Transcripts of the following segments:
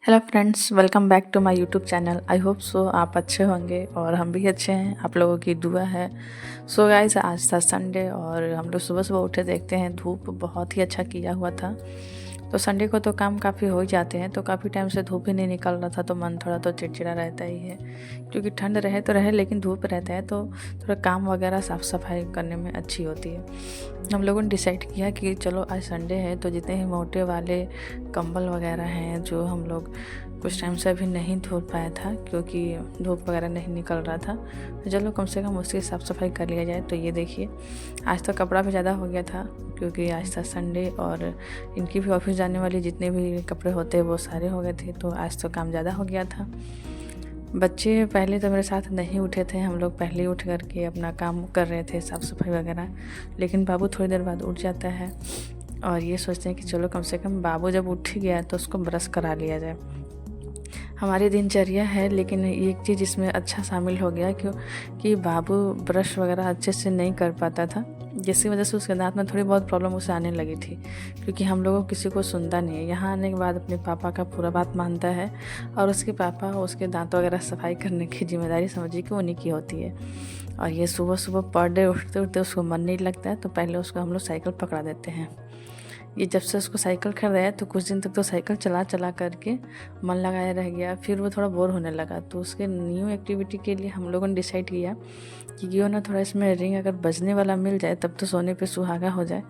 Hello friends, welcome back to my YouTube channel. I hope so आप अच्छे होंगे और हम भी अच्छे हैं, आप लोगों की दुआ है। सो गाइस, आज था संडे और हम लोग सुबह सुबह उठे, देखते हैं धूप बहुत ही अच्छा किया हुआ था। तो संडे को तो काम काफ़ी हो ही जाते हैं, तो काफ़ी टाइम से धूप ही नहीं निकल रहा था, तो मन थोड़ा तो चिड़चिड़ा रहता ही है। क्योंकि ठंड रहे तो रहे, लेकिन धूप रहता है तो थोड़ा काम वगैरह साफ़ सफाई करने में अच्छी होती है। हम लोगों ने डिसाइड किया कि चलो आज संडे है, तो जितने ही मोटे वाले कंबल वगैरह हैं जो हम लोग कुछ टाइम से अभी नहीं धो पाया था क्योंकि धूप वगैरह नहीं निकल रहा था, तो चलो कम से कम उसकी साफ़ सफाई कर लिया जाए। तो ये देखिए, आज तो कपड़ा भी ज़्यादा हो गया था क्योंकि आज था संडे और इनकी भी ऑफिस जाने वाली जितने भी कपड़े होते हैं वो सारे हो गए थे, तो आज तो काम ज़्यादा हो गया था। बच्चे पहले तो मेरे साथ नहीं उठे थे, हम लोग पहले ही उठ करके अपना काम कर रहे थे, साफ़ सफाई वगैरह। लेकिन बाबू थोड़ी देर बाद उठ जाता है और ये सोचते हैं कि चलो कम से कम बाबू जब उठ ही गया तो उसको ब्रश करा लिया जाए। हमारी दिनचर्या है, लेकिन एक चीज़ इसमें अच्छा शामिल हो गया क्योंकि बाबू ब्रश वगैरह अच्छे से नहीं कर पाता था, जिसकी वजह से उसके दांत में थोड़ी बहुत प्रॉब्लम उसे आने लगी थी। क्योंकि हम लोगों को किसी को सुनता नहीं है, यहाँ आने के बाद अपने पापा का पूरा बात मानता है और उसके पापा उसके दांत वगैरह सफाई करने की जिम्मेदारी समझिए कि उन्हीं की होती है। और ये सुबह सुबह पर डे उठते उठते उसको मन नहीं लगता है, तो पहले उसको हम लोग साइकिल पकड़ा देते हैं। ये जब से उसको साइकिल खरीदा तो कुछ दिन तक तो साइकिल चला चला करके मन लगाया रह गया, फिर वो थोड़ा बोर होने लगा। तो उसके न्यू एक्टिविटी के लिए हम लोगों ने डिसाइड किया कि क्यों ना थोड़ा इसमें रिंग अगर बजने वाला मिल जाए तब तो सोने पे सुहागा हो जाए,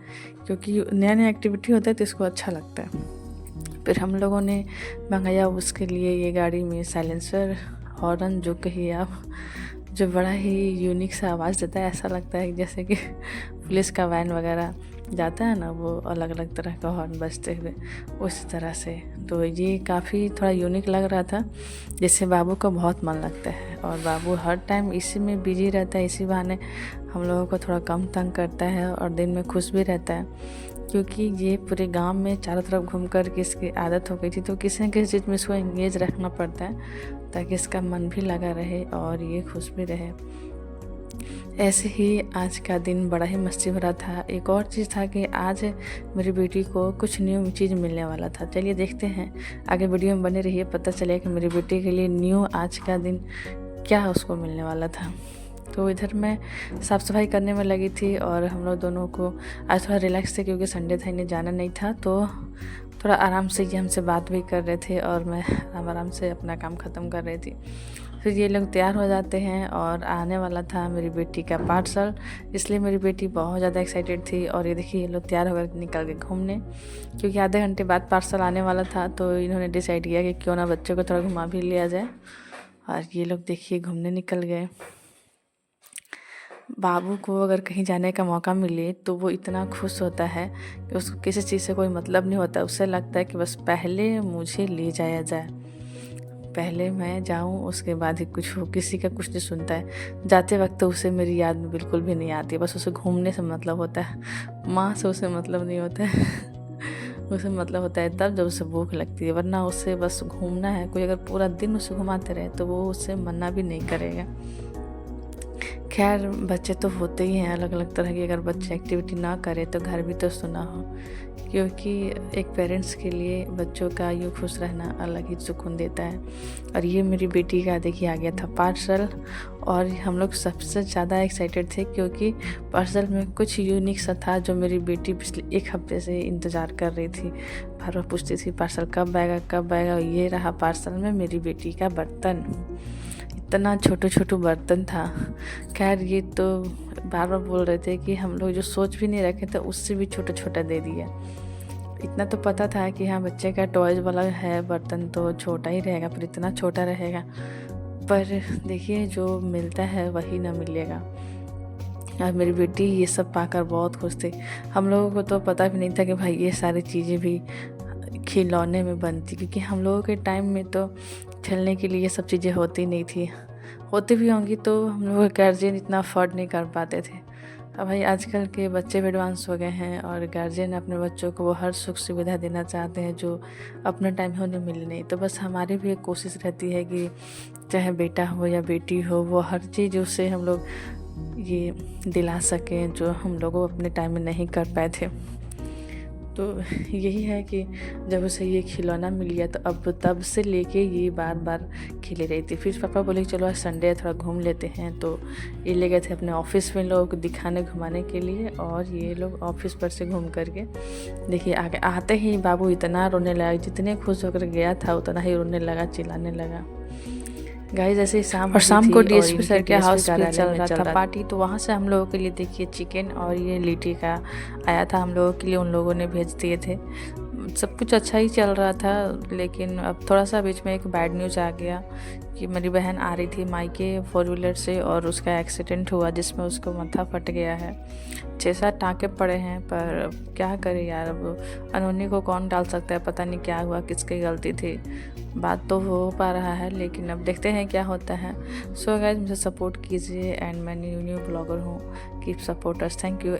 क्योंकि नया नया एक्टिविटी होता है तो इसको अच्छा लगता है। फिर हम लोगों ने मंगाया उसके लिए ये गाड़ी में साइलेंसर हॉर्न, जो कहिए आप, जो बड़ा ही यूनिक सा आवाज़ देता है। ऐसा लगता है जैसे कि पुलिस का वैन वगैरह जाता है ना, वो अलग अलग तरह का हॉर्न बजते हुए, उस तरह से। तो ये काफ़ी थोड़ा यूनिक लग रहा था, जिससे बाबू को बहुत मन लगता है और बाबू हर टाइम इसी में बिजी रहता है। इसी बहाने हम लोगों को थोड़ा कम तंग करता है और दिन में खुश भी रहता है, क्योंकि ये पूरे गांव में चारों तरफ घूम कर के इसकी आदत हो गई थी। तो किसी न किसी चीज़ में इसको एंगेज रखना पड़ता है ताकि इसका मन भी लगा रहे और ये खुश भी रहे। ऐसे ही आज का दिन बड़ा ही मस्ती भरा था। एक और चीज़ था कि आज मेरी बेटी को कुछ न्यू चीज़ मिलने वाला था। चलिए देखते हैं, आगे वीडियो में बने रहिए, पता चलेगा कि मेरी बेटी के लिए न्यू आज का दिन क्या उसको मिलने वाला था। तो इधर मैं साफ़ सफाई करने में लगी थी और हम लोग दोनों को आज थोड़ा रिलैक्स थे क्योंकि संडे था, इन्हें जाना नहीं था, तो थोड़ा आराम से ये हमसे बात भी कर रहे थे और मैं आराम से अपना काम ख़त्म कर रही थी। फिर ये लोग तैयार हो जाते हैं और आने वाला था मेरी बेटी का पार्सल, इसलिए मेरी बेटी बहुत ज़्यादा एक्साइटेड थी। और ये देखिए, ये लोग तैयार होकर निकल गए घूमने, क्योंकि आधे घंटे बाद पार्सल आने वाला था। तो इन्होंने डिसाइड किया कि क्यों ना बच्चों को थोड़ा घुमा भी लिया जाए, और ये लोग देखिए घूमने निकल गए। बाबू को अगर कहीं जाने का मौका मिले तो वो इतना खुश होता है कि उसको किसी चीज़ से कोई मतलब नहीं होता। उसे लगता है कि बस पहले मुझे ले जाया जाए, पहले मैं जाऊं, उसके बाद ही कुछ हो। किसी का कुछ नहीं सुनता है। जाते वक्त तो उसे मेरी याद बिल्कुल भी नहीं आती, बस उसे घूमने से मतलब होता है। माँ से उसे मतलब नहीं होता है उसे मतलब होता है तब जब उसे भूख लगती है, वरना उसे बस घूमना है। कोई अगर पूरा दिन उसे घुमाते रहे तो वो उससे मना भी नहीं करेगा। खैर, बच्चे तो होते ही हैं अलग अलग तरह की। अगर बच्चे एक्टिविटी ना करे तो घर भी तो सुना हो, क्योंकि एक पेरेंट्स के लिए बच्चों का यूँ खुश रहना अलग ही सुकून देता है। और ये मेरी बेटी का देखिए आ गया था पार्सल, और हम लोग सबसे ज़्यादा एक्साइटेड थे क्योंकि पार्सल में कुछ यूनिक सा था जो मेरी बेटी पिछले एक हफ्ते से इंतज़ार कर रही थी। बार बार पूछती थी पार्सल कब आएगा कब आएगा। ये रहा पार्सल में मेरी बेटी का बर्तन। इतना छोटू छोटू बर्तन था। खैर, ये तो बार बार बोल रहे थे कि हम लोग जो सोच भी नहीं रखे थे उससे भी छोटा छोटा दे दिया। इतना तो पता था कि हाँ, बच्चे का टॉयज वाला है बर्तन तो छोटा ही रहेगा, पर इतना छोटा रहेगा। पर देखिए, जो मिलता है वही ना मिलेगा। और मेरी बेटी ये सब पाकर बहुत खुश थी। हम लोगों को तो पता भी नहीं था कि भाई ये सारी चीज़ें भी खिलौने में बनती, क्योंकि हम लोगों के टाइम में तो खेलने के लिए ये सब चीज़ें होती नहीं थी। होती भी होंगी तो हम लोग गार्जियन इतना अफोर्ड नहीं कर पाते थे। अब भाई आजकल के बच्चे भी एडवांस हो गए हैं और गार्जियन अपने बच्चों को वो हर सुख सुविधा देना चाहते हैं जो अपने टाइम में उन्हें मिली नहीं। तो बस हमारी भी एक कोशिश रहती है कि चाहे बेटा हो या बेटी हो, वो हर चीज़ उससे हम लोग ये दिला सकें जो हम लोगों अपने टाइम में नहीं कर पाए थे। तो यही है कि जब उसे ये खिलौना मिल गया तो अब तब से लेके ये बार बार खेले रही थी। फिर पापा बोले चलो आज संडे है थोड़ा घूम लेते हैं, तो ये ले गए थे अपने ऑफिस में लोग दिखाने घुमाने के लिए। और ये लोग ऑफिस पर से घूम करके देखिए आगे आते ही बाबू इतना रोने लगा, जितने खुश होकर गया था उतना ही रोने लगा, चिल्लाने लगा। गाइस ऐसे ही शाम को डीएसपी सर के हाउस पे चल रहा था पार्टी, तो वहाँ से हम लोगों के लिए देखिए चिकन और ये लिट्टी का आया था हम लोगों के लिए, उन लोगों ने भेज दिए थे। सब कुछ अच्छा ही चल रहा था, लेकिन अब थोड़ा सा बीच में एक बैड न्यूज़ आ गया कि मेरी बहन आ रही थी मायके 4 व्हीलर से और उसका एक्सीडेंट हुआ जिसमें उसको माथा फट गया है। 6-7 टाँके पड़े हैं, पर अब क्या करे यार, अब अनहोनी को कौन डाल सकता है, पता नहीं क्या हुआ, किसकी गलती थी। बात तो हो पा रहा है लेकिन अब देखते हैं क्या होता है। सो गाइस मुझे सपोर्ट कीजिए एंड मैं न्यू ब्लॉगर हूँ, keep support us, thank you.